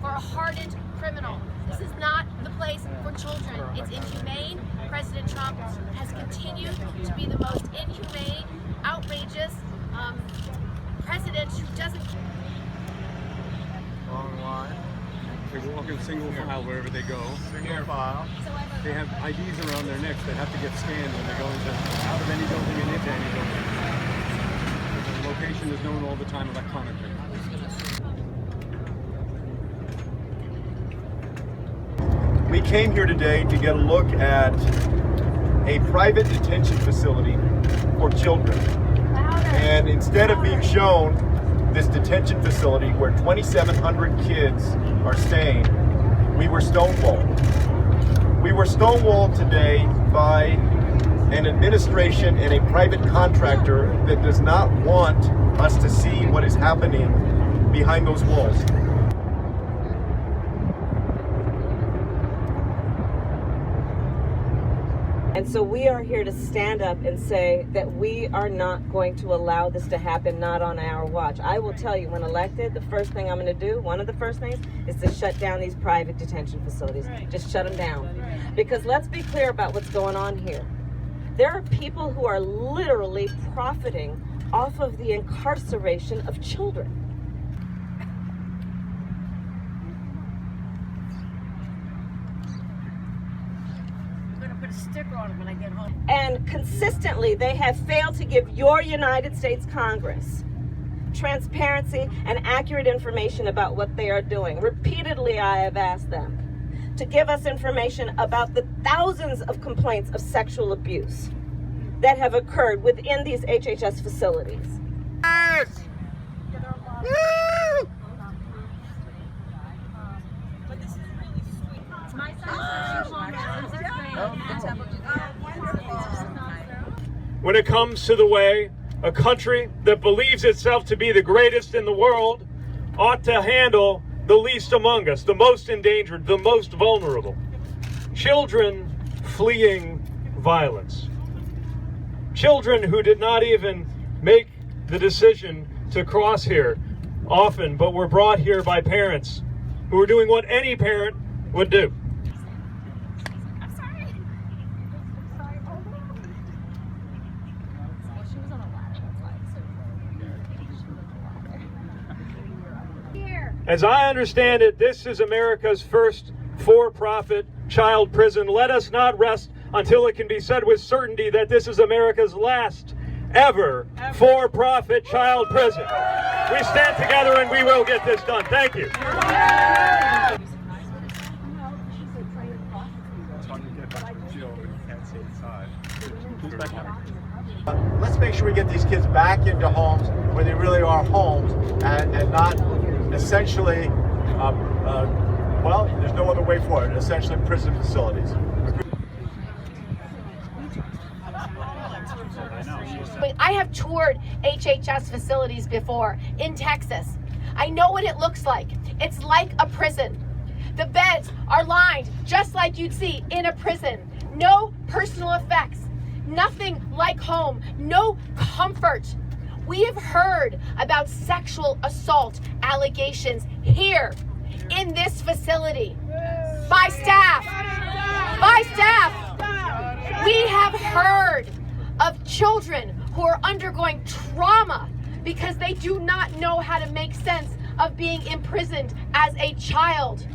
for a hardened criminal. This is not the place for children. It's inhumane. President Trump has continued to be the most inhumane, outrageous president who doesn't... Long line. They walk in single file wherever they go. Single file. They have IDs around their necks that have to get scanned when they go out of any building and into any building. The location is known all the time electronically. We came here today to get a look at a private detention facility for children. And instead of being shown this detention facility where 2,700 kids are staying, we were stonewalled. We were stonewalled today by an administration and a private contractor that does not want us to see what is happening behind those walls. And so we are here to stand up and say that we are not going to allow this to happen, not on our watch. I will tell you, when elected, the first thing I'm going to do, one of the first things, is to shut down these private detention facilities. Right. Just shut them down. Right. Because let's be clear about what's going on here. There are people who are literally profiting off of the incarceration of children. Sticker on it when I get home. And consistently, they have failed to give your United States Congress transparency and accurate information about what they are doing. Repeatedly, I have asked them to give us information about the thousands of complaints of sexual abuse that have occurred within these HHS facilities. Yes! Woo! But this is really sweet. It's my son's When it comes to the way a country that believes itself to be the greatest in the world ought to handle the least among us, the most endangered, the most vulnerable. Children fleeing violence. Children who did not even make the decision to cross here often, but were brought here by parents who were doing what any parent would do. As I understand it, this is America's first for-profit child prison. Let us not rest until it can be said with certainty that this is America's last ever for-profit child prison. We stand together and we will get this done. Thank you. Let's make sure we get these kids back into homes where they really are homes and not essentially, well, there's no other way for it, essentially prison facilities. I have toured HHS facilities before in Texas. I know what it looks like. It's like a prison. The beds are lined just like you'd see in a prison. No personal effects, nothing like home, no comfort. We have heard about sexual assault allegations here in this facility by staff. By staff. We have heard of children who are undergoing trauma because they do not know how to make sense of being imprisoned as a child.